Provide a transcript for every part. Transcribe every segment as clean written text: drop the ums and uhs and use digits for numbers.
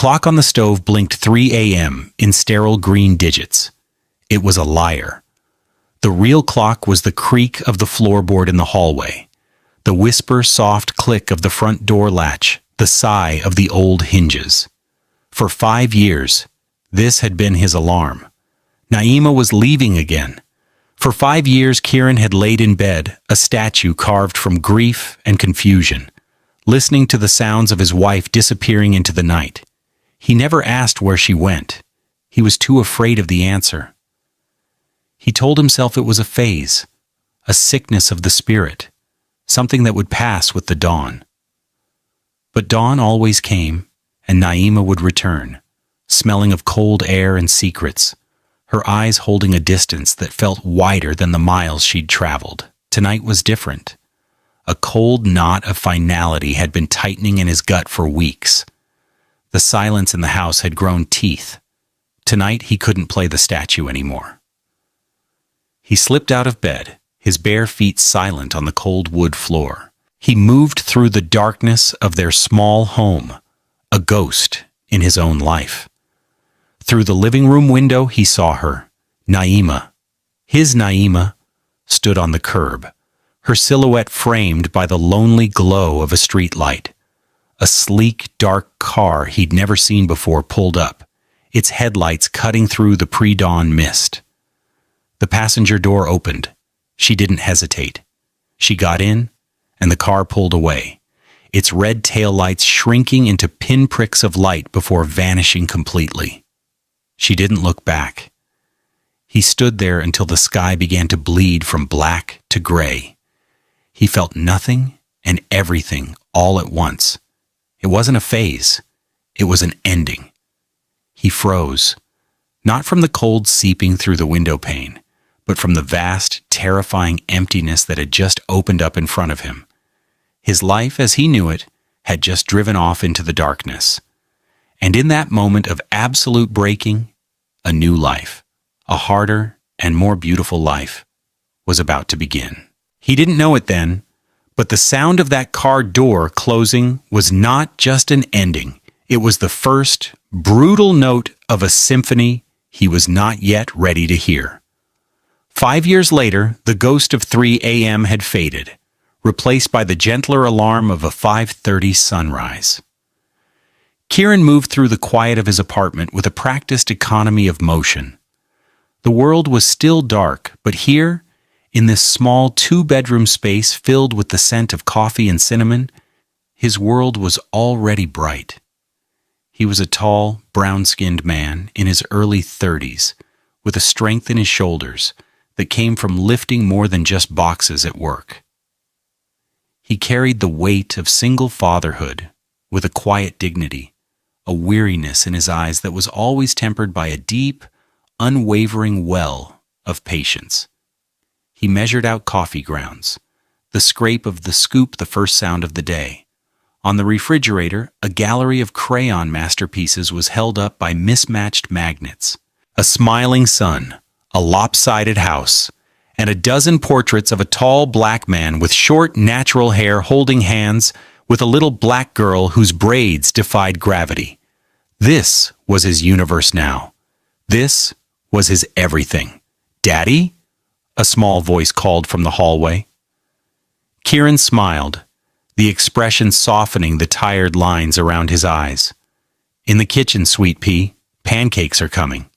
Clock on the stove blinked 3 a.m. in sterile green digits. It was a liar. The real clock was the creak of the floorboard in the hallway, the whisper-soft click of the front door latch, the sigh of the old hinges. For 5 years, this had been his alarm. Naima was leaving again. For 5 years, Kieran had laid in bed, a statue carved from grief and confusion, listening to the sounds of his wife disappearing into the night. He never asked where she went. He was too afraid of the answer. He told himself it was a phase, a sickness of the spirit, something that would pass with the dawn. But dawn always came, and Naima would return, smelling of cold air and secrets, her eyes holding a distance that felt wider than the miles she'd traveled. Tonight was different. A cold knot of finality had been tightening in his gut for weeks. The silence in the house had grown teeth. Tonight he couldn't play the statue anymore. He slipped out of bed, his bare feet silent on the cold wood floor. He moved through the darkness of their small home, a ghost in his own life. Through the living room window he saw her, Naima. His Naima stood on the curb, her silhouette framed by the lonely glow of a street light. A sleek, dark car he'd never seen before pulled up, its headlights cutting through the pre-dawn mist. The passenger door opened. She didn't hesitate. She got in, and the car pulled away, its red taillights shrinking into pinpricks of light before vanishing completely. She didn't look back. He stood there until the sky began to bleed from black to gray. He felt nothing and everything all at once. It wasn't a phase. It was an ending. He froze, not from the cold seeping through the window pane, but from the vast, terrifying emptiness that had just opened up in front of him. His life, as he knew it, had just driven off into the darkness. And in that moment of absolute breaking, a new life, a harder and more beautiful life, was about to begin. He didn't know it then, but the sound of that car door closing was not just an ending. It was the first, brutal note of a symphony he was not yet ready to hear. 5 years later, the ghost of 3 a.m. had faded, replaced by the gentler alarm of a 5:30 sunrise. Kieran moved through the quiet of his apartment with a practiced economy of motion. The world was still dark, but here, in this small 2-bedroom space filled with the scent of coffee and cinnamon, his world was already bright. He was a tall, brown-skinned man in his early 30s, with a strength in his shoulders that came from lifting more than just boxes at work. He carried the weight of single fatherhood with a quiet dignity, a weariness in his eyes that was always tempered by a deep, unwavering well of patience. He measured out coffee grounds, the scrape of the scoop the first sound of the day. On the refrigerator, a gallery of crayon masterpieces was held up by mismatched magnets. A smiling sun, a lopsided house, and a dozen portraits of a tall black man with short, natural hair holding hands with a little black girl whose braids defied gravity. This was his universe now. This was his everything. "Daddy?" a small voice called from the hallway. Kieran smiled, the expression softening the tired lines around his eyes. "In the kitchen, sweet pea. Pancakes are coming."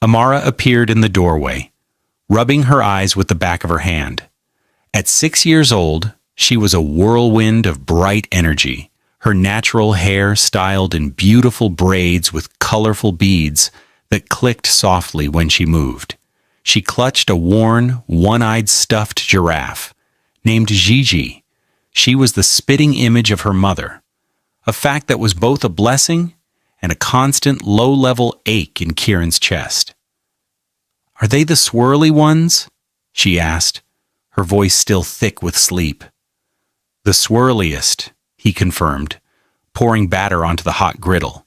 Amara appeared in the doorway, rubbing her eyes with the back of her hand. At 6 years old, she was a whirlwind of bright energy, her natural hair styled in beautiful braids with colorful beads that clicked softly when she moved. She clutched a worn, one-eyed stuffed giraffe. Named Gigi, she was the spitting image of her mother, a fact that was both a blessing and a constant low-level ache in Kieran's chest. "Are they the swirly ones?" she asked, her voice still thick with sleep. "The swirliest," he confirmed, pouring batter onto the hot griddle.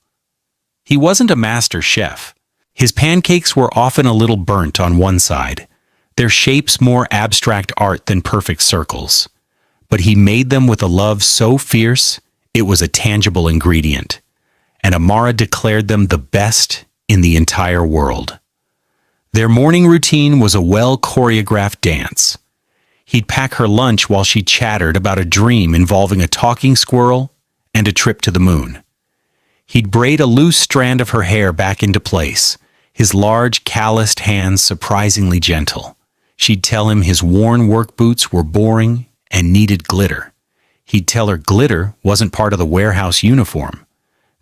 He wasn't a master chef. His pancakes were often a little burnt on one side, their shapes more abstract art than perfect circles. But he made them with a love so fierce, it was a tangible ingredient. and Amara declared them the best in the entire world. Their morning routine was a well-choreographed dance. He'd pack her lunch while she chattered about a dream involving a talking squirrel and a trip to the moon. He'd braid a loose strand of her hair back into place, his large, calloused hands surprisingly gentle. She'd tell him his worn work boots were boring and needed glitter. He'd tell her glitter wasn't part of the warehouse uniform.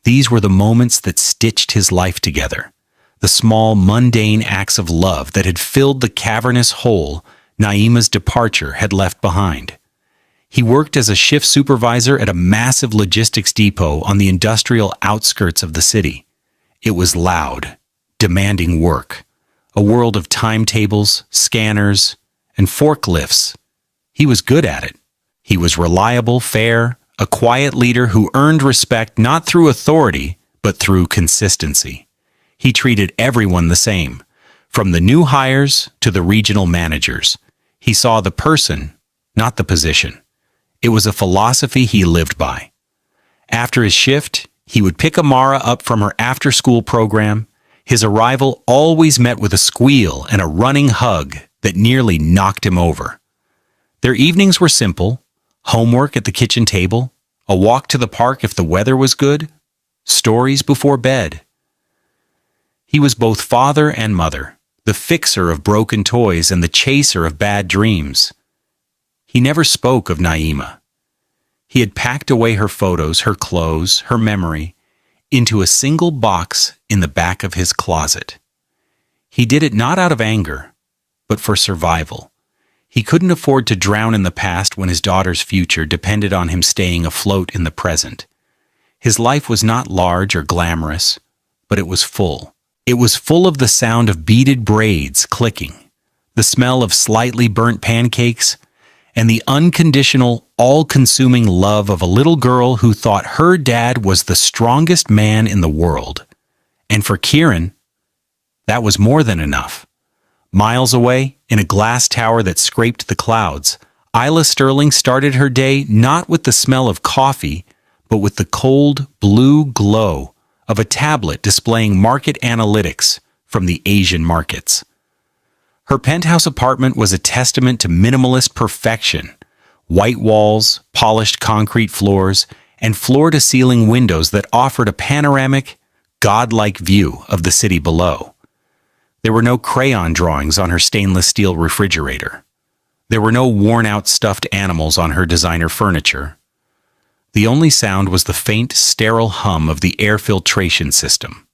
These were the moments that stitched his life together, the small, mundane acts of love that had filled the cavernous hole Naima's departure had left behind. He worked as a shift supervisor at a massive logistics depot on the industrial outskirts of the city. It was loud, demanding work, a world of timetables, scanners, and forklifts. He was good at it. He was reliable, fair, a quiet leader who earned respect not through authority, but through consistency. He treated everyone the same, from the new hires to the regional managers. He saw the person, not the position. It was a philosophy he lived by. After his shift, he would pick Amara up from her after-school program. His arrival always met with a squeal and a running hug that nearly knocked him over. Their evenings were simple: homework at the kitchen table, a walk to the park if the weather was good, stories before bed. He was both father and mother, the fixer of broken toys and the chaser of bad dreams. He never spoke of Naima. He had packed away her photos, her clothes, her memory, into a single box in the back of his closet. He did it not out of anger, but for survival. He couldn't afford to drown in the past when his daughter's future depended on him staying afloat in the present. His life was not large or glamorous, but it was full. It was full of the sound of beaded braids clicking, the smell of slightly burnt pancakes, and the unconditional, all-consuming love of a little girl who thought her dad was the strongest man in the world. And for Kieran, that was more than enough. Miles away, in a glass tower that scraped the clouds, Isla Sterling started her day not with the smell of coffee, but with the cold, blue glow of a tablet displaying market analytics from the Asian markets. Her penthouse apartment was a testament to minimalist perfection: white walls, polished concrete floors, and floor-to-ceiling windows that offered a panoramic, godlike view of the city below. There were no crayon drawings on her stainless steel refrigerator. There were no worn-out stuffed animals on her designer furniture. The only sound was the faint, sterile hum of the air filtration system.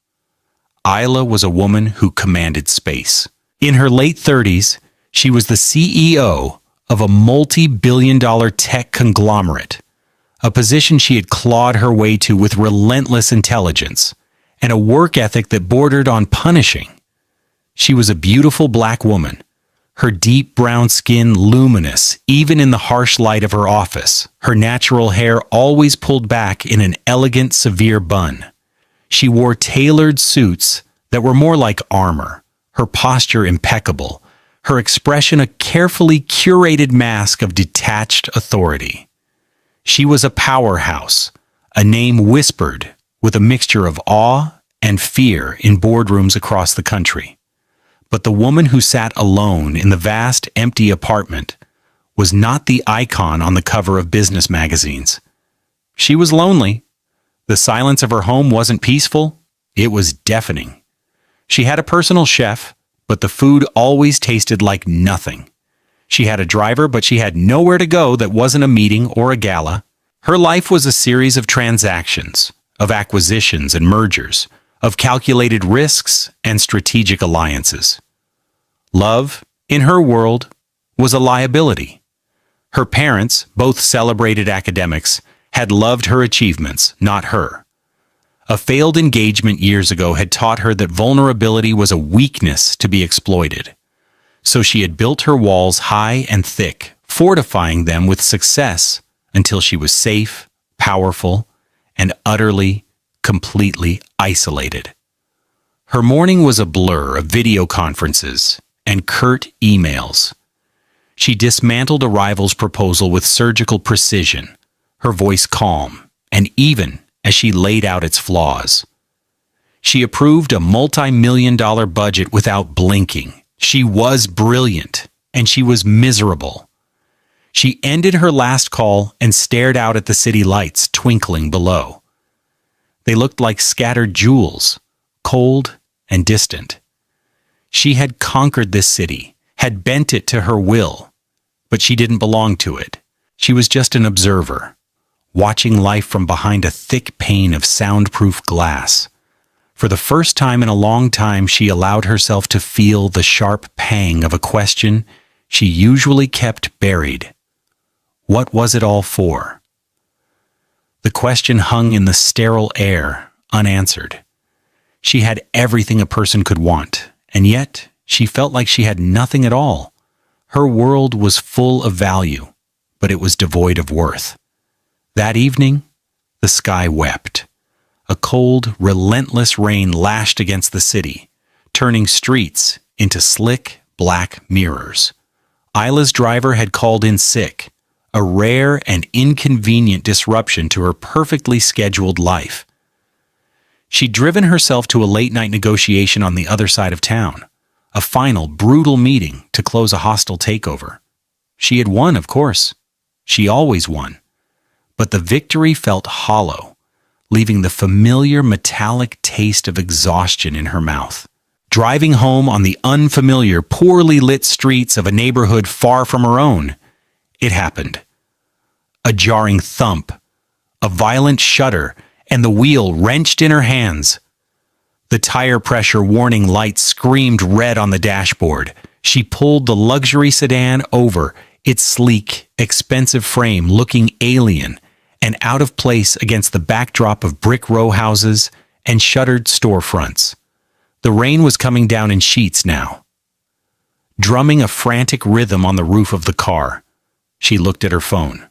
Isla was a woman who commanded space. In her late 30s, she was the CEO of a multi-billion-dollar tech conglomerate, a position she had clawed her way to with relentless intelligence and a work ethic that bordered on punishing. She was a beautiful black woman, her deep brown skin luminous even in the harsh light of her office, her natural hair always pulled back in an elegant, severe bun. She wore tailored suits that were more like armor, her posture impeccable, her expression a carefully curated mask of detached authority. She was a powerhouse, a name whispered with a mixture of awe and fear in boardrooms across the country. But the woman who sat alone in the vast, empty apartment was not the icon on the cover of business magazines. She was lonely. The silence of her home wasn't peaceful, it was deafening. She had a personal chef, but the food always tasted like nothing. She had a driver, but she had nowhere to go that wasn't a meeting or a gala. Her life was a series of transactions, of acquisitions and mergers, of calculated risks and strategic alliances. Love, in her world, was a liability. Her parents, both celebrated academics, had loved her achievements, not her. A failed engagement years ago had taught her that vulnerability was a weakness to be exploited. So she had built her walls high and thick, fortifying them with success until she was safe, powerful, and utterly, completely isolated. Her morning was a blur of video conferences and curt emails. She dismantled a rival's proposal with surgical precision, her voice calm and even as she laid out its flaws. She approved a multi-million-dollar budget without blinking. She was brilliant, and she was miserable. She ended her last call and stared out at the city lights twinkling below. They looked like scattered jewels, cold and distant. She had conquered this city, had bent it to her will, but she didn't belong to it. She was just an observer, watching life from behind a thick pane of soundproof glass. For the first time in a long time, she allowed herself to feel the sharp pang of a question she usually kept buried. What was it all for? The question hung in the sterile air, unanswered. She had everything a person could want, and yet she felt like she had nothing at all. Her world was full of value, but it was devoid of worth. That evening, the sky wept. A cold, relentless rain lashed against the city, turning streets into slick, black mirrors. Isla's driver had called in sick, a rare and inconvenient disruption to her perfectly scheduled life. She'd driven herself to a late-night negotiation on the other side of town, a final, brutal meeting to close a hostile takeover. She had won, of course. She always won. But the victory felt hollow, leaving the familiar metallic taste of exhaustion in her mouth. Driving home on the unfamiliar, poorly lit streets of a neighborhood far from her own, it happened. A jarring thump, a violent shudder, and the wheel wrenched in her hands. The tire pressure warning light screamed red on the dashboard. She pulled the luxury sedan over, its sleek, expensive frame looking alien and out of place against the backdrop of brick row houses and shuttered storefronts. The rain was coming down in sheets now, drumming a frantic rhythm on the roof of the car. She looked at her phone.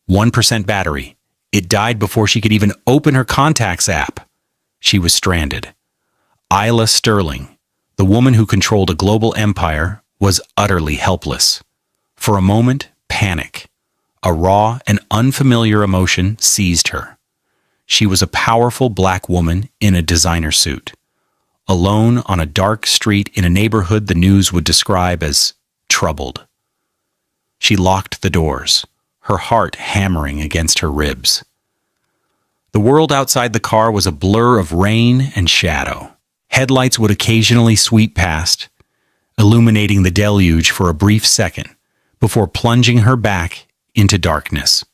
1% battery. It died before she could even open her contacts app. She was stranded. Isla Sterling, the woman who controlled a global empire, was utterly helpless. For a moment, panic, a raw and unfamiliar emotion seized her. She was a powerful black woman in a designer suit, alone on a dark street in a neighborhood the news would describe as troubled. She locked the doors, her heart hammering against her ribs. The world outside the car was a blur of rain and shadow. Headlights would occasionally sweep past, illuminating the deluge for a brief second before plunging her back into darkness.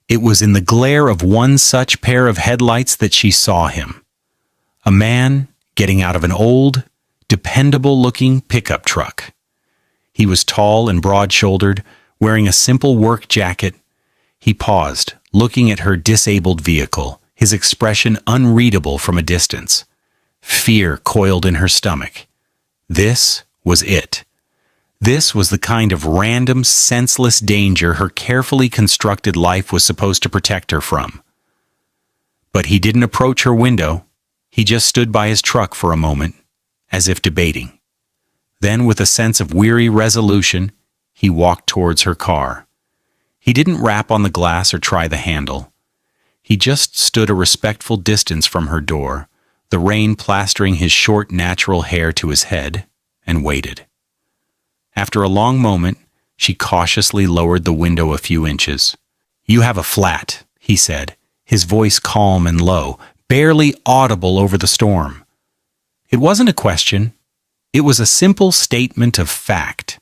It was in the glare of one such pair of headlights that she saw him. A man getting out of an old, dependable-looking pickup truck. He was tall and broad-shouldered, wearing a simple work jacket. He paused, looking at her disabled vehicle, his expression unreadable from a distance. Fear coiled in her stomach. This was it. This was the kind of random, senseless danger her carefully constructed life was supposed to protect her from. But he didn't approach her window. He just stood by his truck for a moment, as if debating. Then, with a sense of weary resolution, he walked towards her car. He didn't rap on the glass or try the handle. He just stood a respectful distance from her door, the rain plastering his short, natural hair to his head, and waited. After a long moment, she cautiously lowered the window a few inches. "You have a flat," he said, his voice calm and low, barely audible over the storm. It wasn't a question. It was a simple statement of fact.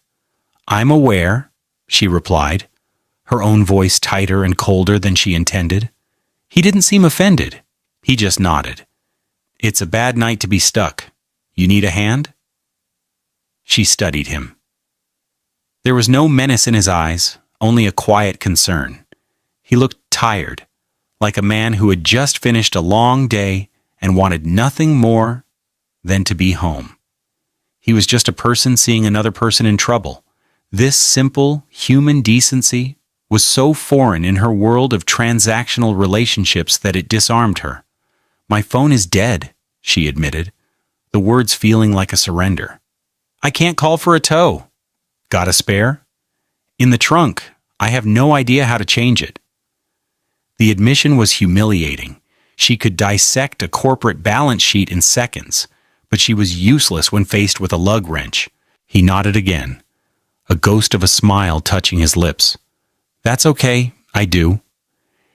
"I'm aware," she replied, her own voice tighter and colder than she intended. He didn't seem offended. He just nodded. "It's a bad night to be stuck. You need a hand?" She studied him. There was no menace in his eyes, only a quiet concern. He looked tired, like a man who had just finished a long day and wanted nothing more than to be home. He was just a person seeing another person in trouble. This simple, human decency was so foreign in her world of transactional relationships that it disarmed her. "My phone is dead," she admitted, the words feeling like a surrender. "I can't call for a tow." "Got a spare?" "In the trunk. I have no idea how to change it." The admission was humiliating. She could dissect a corporate balance sheet in seconds, but she was useless when faced with a lug wrench. He nodded again, a ghost of a smile touching his lips. "That's okay, I do."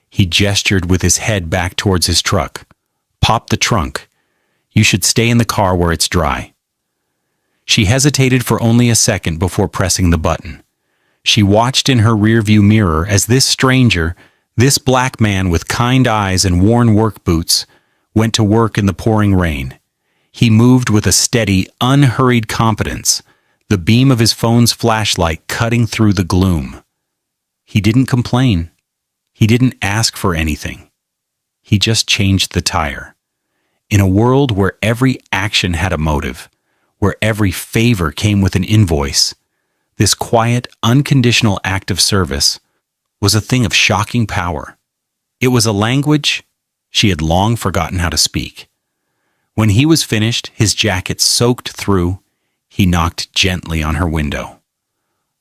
He gestured with his head back towards his truck. "Pop the trunk. You should stay in the car where it's dry." She hesitated for only a second before pressing the button. She watched in her rearview mirror as this stranger, this black man with kind eyes and worn work boots, went to work in the pouring rain. He moved with a steady, unhurried competence, the beam of his phone's flashlight cutting through the gloom. He didn't complain. He didn't ask for anything. He just changed the tire. In a world where every action had a motive, where every favor came with an invoice, this quiet, unconditional act of service was a thing of shocking power. It was a language she had long forgotten how to speak. When he was finished, his jacket soaked through, he knocked gently on her window.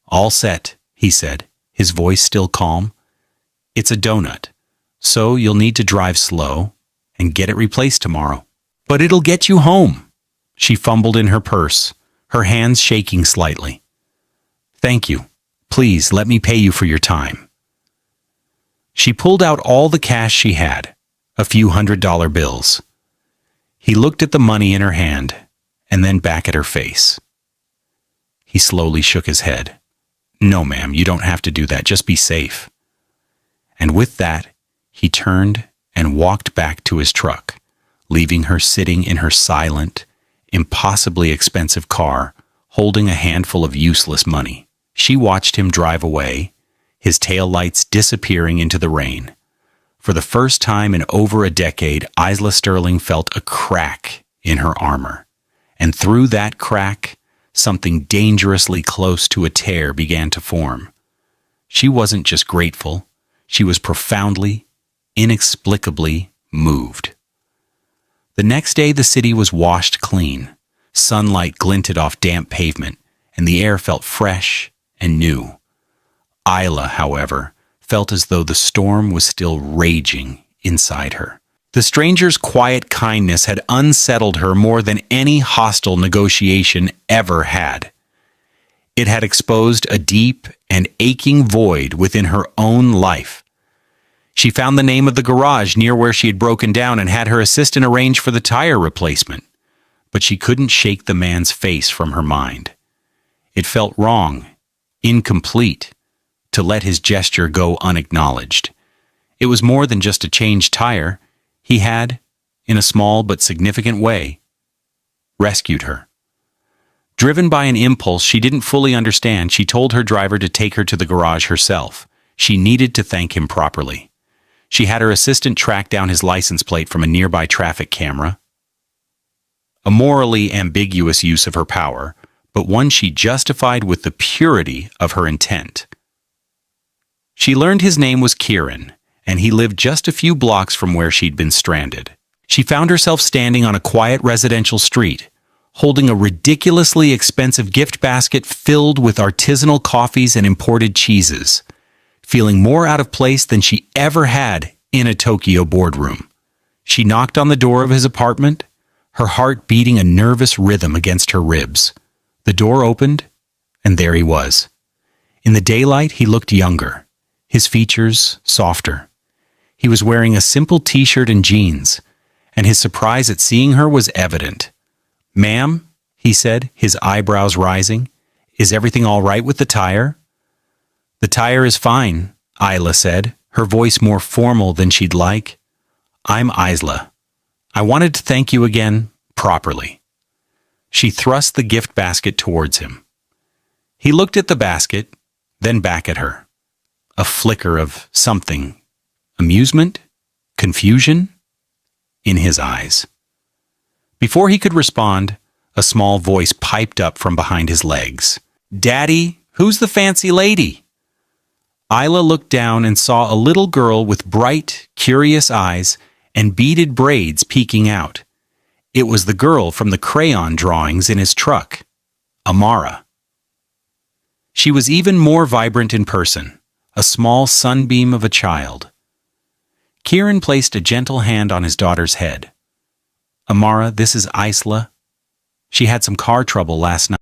"All set," he said, his voice still calm. "It's a donut, so you'll need to drive slow and get it replaced tomorrow. But it'll get you home." She fumbled in her purse, her hands shaking slightly. "Thank you. Please let me pay you for your time." She pulled out all the cash she had, a few $100 bills. He looked at the money in her hand and then back at her face. He slowly shook his head. "No, ma'am, you don't have to do that. Just be safe." And with that, he turned and walked back to his truck, leaving her sitting in her silent, impossibly expensive car, holding a handful of useless money. She watched him drive away, his taillights disappearing into the rain. For the first time in over a decade, Isla Sterling felt a crack in her armor. And through that crack, something dangerously close to a tear began to form. She wasn't just grateful, she was profoundly, inexplicably moved. The next day the city was washed clean. Sunlight glinted off damp pavement, and the air felt fresh and new. Isla, however, felt as though the storm was still raging inside her. The stranger's quiet kindness had unsettled her more than any hostile negotiation ever had. It had exposed a deep and aching void within her own life. She found the name of the garage near where she had broken down and had her assistant arrange for the tire replacement. But she couldn't shake the man's face from her mind. It felt wrong, incomplete, to let his gesture go unacknowledged. It was more than just a changed tire. He had, in a small but significant way, rescued her. Driven by an impulse she didn't fully understand, she told her driver to take her to the garage herself. She needed to thank him properly. She had her assistant track down his license plate from a nearby traffic camera. A morally ambiguous use of her power, but one she justified with the purity of her intent. She learned his name was Kieran, and he lived just a few blocks from where she'd been stranded. She found herself standing on a quiet residential street, holding a ridiculously expensive gift basket filled with artisanal coffees and imported cheeses, feeling more out of place than she ever had in a Tokyo boardroom. She knocked on the door of his apartment, her heart beating a nervous rhythm against her ribs. The door opened, and there he was. In the daylight, he looked younger, his features softer. He was wearing a simple t-shirt and jeans, and his surprise at seeing her was evident. "Ma'am," he said, his eyebrows rising, "is everything all right with the tire?" "The tire is fine," Isla said, her voice more formal than she'd like. "I'm Isla. I wanted to thank you again, properly." She thrust the gift basket towards him. He looked at the basket, then back at her. A flicker of something, amusement, confusion, in his eyes. Before he could respond, a small voice piped up from behind his legs. "Daddy, who's the fancy lady?" Isla looked down and saw a little girl with bright, curious eyes and beaded braids peeking out. It was the girl from the crayon drawings in his truck, Amara. She was even more vibrant in person, a small sunbeam of a child. Kieran placed a gentle hand on his daughter's head. Amara, this is Isla. She had some car trouble last night.